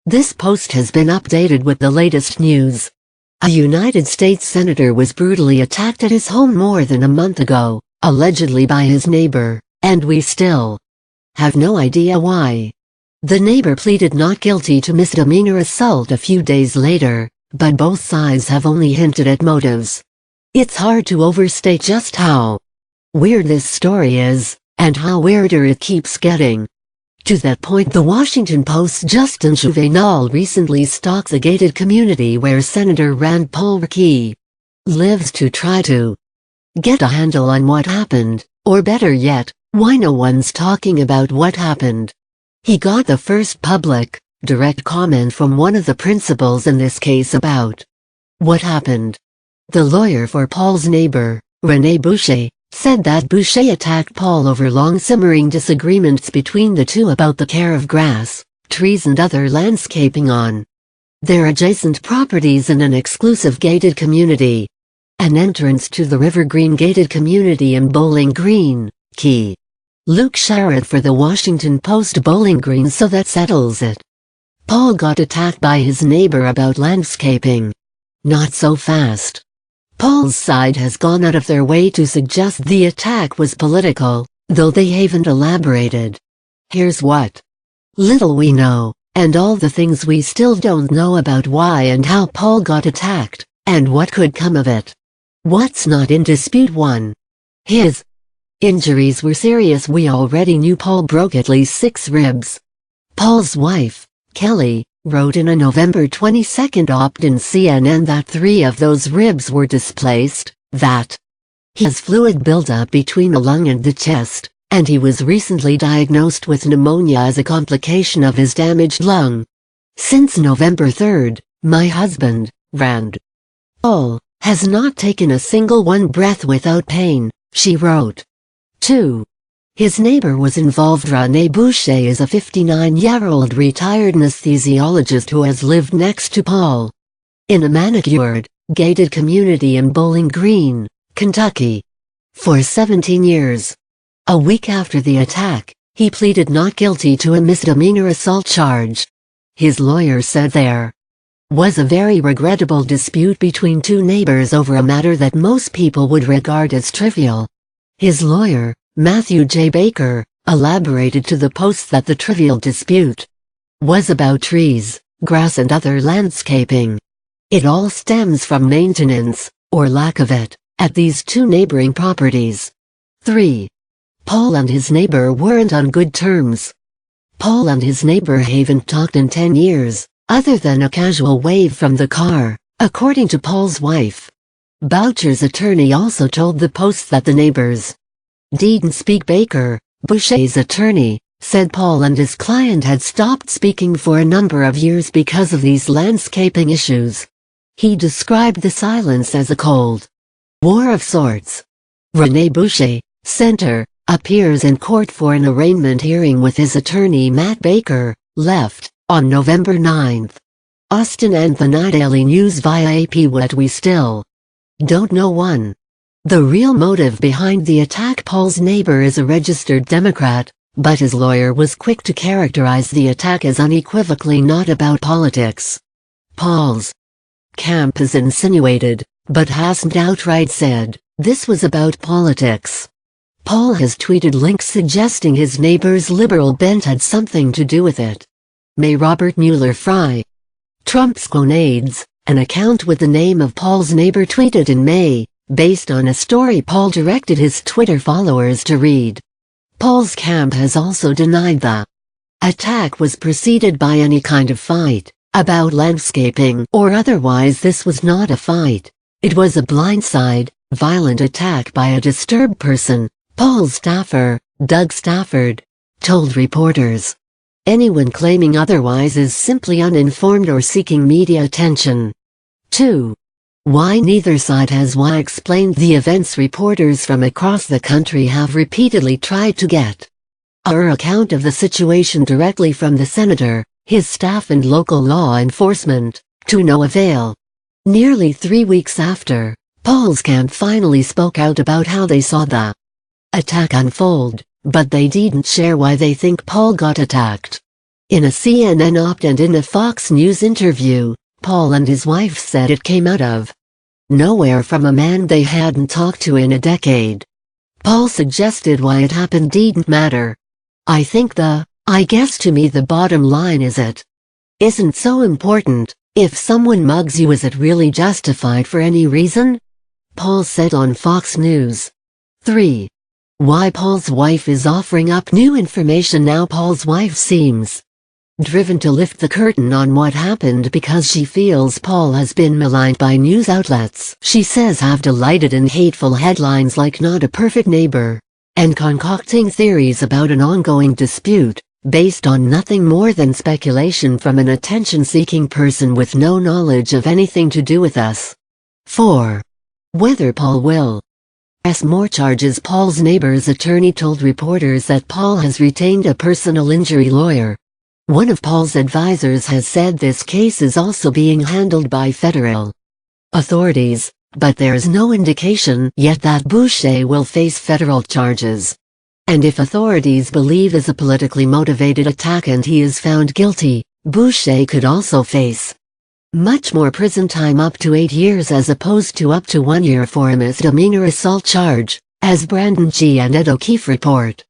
This post has been updated with the latest news. A United States senator was brutally attacked at his home more than a month ago, allegedly by his neighbor, and we still have no idea why. The neighbor pleaded not guilty to misdemeanor assault a few days later, but both sides have only hinted at motives. It's hard to overstate just how weird this story is, and how weirder it keeps getting. To that point, the Washington Post's Justin Juvenal recently stalked the gated community where Senator Rand Paul lives to try to get a handle on what happened, or better yet, why no one's talking about what happened. He got the first public, direct comment from one of the principals in this case about what happened. The lawyer for Paul's neighbor, Rene Boucher, said that Boucher attacked Paul over long simmering disagreements between the two about the care of grass, trees and other landscaping on their adjacent properties in an exclusive gated community. An entrance to the River Green gated community in Bowling Green, Key. Luke Sharrett for the Washington Post. Bowling Green, so that settles it. Paul got attacked by his neighbor about landscaping. Not so fast. Paul's side has gone out of their way to suggest the attack was political, though they haven't elaborated. Here's what little we know, and all the things we still don't know about why and how Paul got attacked, and what could come of it. What's not in dispute: 1. His injuries were serious. We already knew Paul broke at least 6 ribs. Paul's wife, Kelly, wrote in a November 22 op-ed in CNN that 3 of those ribs were displaced, that he has fluid buildup between the lung and the chest, and he was recently diagnosed with pneumonia as a complication of his damaged lung. Since November 3, my husband, Rand Paul, has not taken a single breath without pain, she wrote. 2. His neighbor was involved. Rene Boucher is a 59-year-old retired anesthesiologist who has lived next to Paul in a manicured, gated community in Bowling Green, Kentucky, for 17 years. A week after the attack, he pleaded not guilty to a misdemeanor assault charge. His lawyer said there was a very regrettable dispute between 2 neighbors over a matter that most people would regard as trivial. His lawyer, Matthew J. Baker, elaborated to the Post that the trivial dispute was about trees, grass and other landscaping. It all stems from maintenance, or lack of it, at these 2 neighboring properties. 3. Paul and his neighbor weren't on good terms. Paul and his neighbor haven't talked in 10 years, other than a casual wave from the car, according to Paul's wife. Boucher's attorney also told the Post that the neighbors didn't speak. Baker, Boucher's attorney, said Paul and his client had stopped speaking for a number of years because of these landscaping issues. He described the silence as a cold war of sorts. Rene Boucher, center, appears in court for an arraignment hearing with his attorney Matt Baker, left, on November 9. Austin and the Night Daily News via AP. What we still don't know: 1. The real motive behind the attack. Paul's neighbor is a registered Democrat, but his lawyer was quick to characterize the attack as unequivocally not about politics. Paul's camp has insinuated, but hasn't outright said, this was about politics. Paul has tweeted links suggesting his neighbor's liberal bent had something to do with it. May Robert Mueller Fry, Trump's Grenades, an account with the name of Paul's neighbor, tweeted in May, based on a story Paul directed his Twitter followers to read. Paul's camp has also denied the attack was preceded by any kind of fight, about landscaping or otherwise. This was not a fight. It was a blindside, violent attack by a disturbed person, Paul's staffer, Doug Stafford, told reporters. Anyone claiming otherwise is simply uninformed or seeking media attention. 2. Why neither side has explained the events. Reporters from across the country have repeatedly tried to get our account of the situation directly from the senator, his staff and local law enforcement, to no avail. Nearly 3 weeks after, Paul's camp finally spoke out about how they saw the attack unfold, but they didn't share why they think Paul got attacked. In a CNN op and in a Fox News interview, Paul and his wife said it came out of nowhere from a man they hadn't talked to in a decade. Paul suggested why it happened didn't matter. I guess to me the bottom line is it isn't so important. If someone mugs you, is it really justified for any reason? Paul said on Fox News. 3. Why Paul's wife is offering up new information now. Paul's wife seems driven to lift the curtain on what happened because she feels Paul has been maligned by news outlets she says have delighted in hateful headlines like "Not a Perfect Neighbor," and concocting theories about an ongoing dispute, based on nothing more than speculation from an attention-seeking person with no knowledge of anything to do with us. 4. Whether Paul will press more charges. Paul's neighbor's attorney told reporters that Paul has retained a personal injury lawyer. One of Paul's advisors has said this case is also being handled by federal authorities, but there's no indication yet that Boucher will face federal charges. And if authorities believe is a politically motivated attack and he is found guilty, Boucher could also face much more prison time, up to 8 years as opposed to up to 1 year for a misdemeanor assault charge, as Brandon G. and Ed O'Keefe report.